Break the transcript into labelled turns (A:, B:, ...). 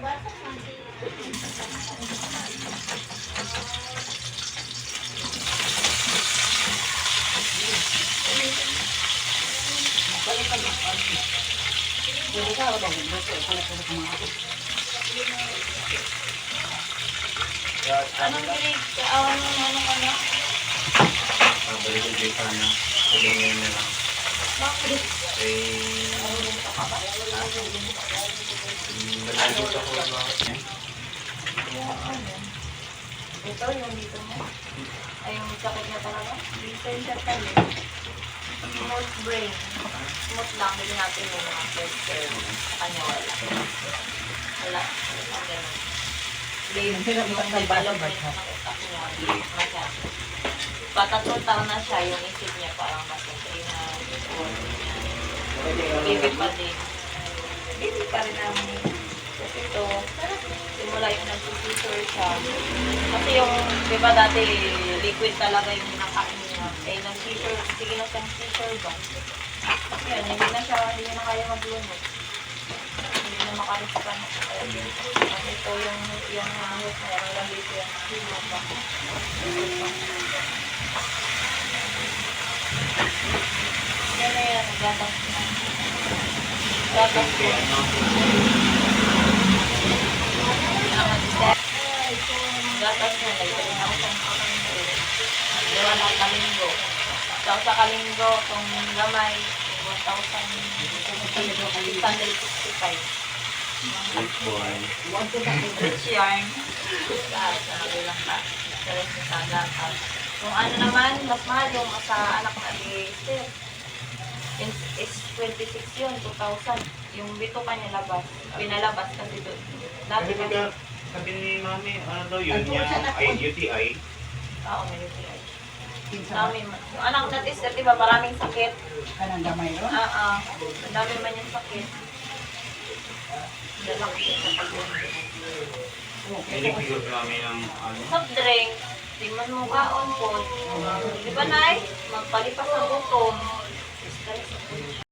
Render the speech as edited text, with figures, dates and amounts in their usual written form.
A: Anong grade? Ano ka na?
B: Balik ko dito na. Tulungin na lang.
A: Bakit?
B: Nalagit ako bakit niya.
A: Ito, yung dito mo. Ay, yung sakit niya talaga. Dito yung siya tayo. Smooth brain. Smooth lang. Hindi natin yung mga first term. Sa kanya wala. Wala. Yung development ng utak niya. Masyado. Patatlong taon na siya, yung isip niya parang masasay na baby pa din. Baby pa rin ang kasi ito, simula yung nag-seizure siya. Kasi yung, di ba dati, liquid talaga yung nakain niya. Eh, nag-seizure, sige na siyang seizure ba? Kasi yan, hindi na kaya maglunod. Hindi na makarispan. Ito yung hangit na yan, lang dito yan. Yan na yan, gatas na. Gatas na. Gatas na, nagsarin ako sa gawa ng kalinggo. Tapos sa kalinggo, kung gamay, 1,665.
B: Rich boy.
A: Rich yarn. Sabi lang ka. Sabi sa gatas. Kung ano naman, mas mahal yung sa anak na Esther. Is 26 yun, 2,000. Yung bito kanya labas. Pinalabas kasi doon. Dati
B: Kasi
A: kasi.
B: sabi ni mami, ano daw yun, yung UTI.
A: Oo, may UTI. Yung anak na Esther, diba maraming sakit?
C: Kanang gamay ron?
A: Oo. Ang dami man yung sakit. Dalawang siya sa pag-uwi.
B: Pinipigil namin ng ano.
A: Soft drink, tingnan mo kaon po. Di ba, Nay? Magpalipas sa gutom. Stress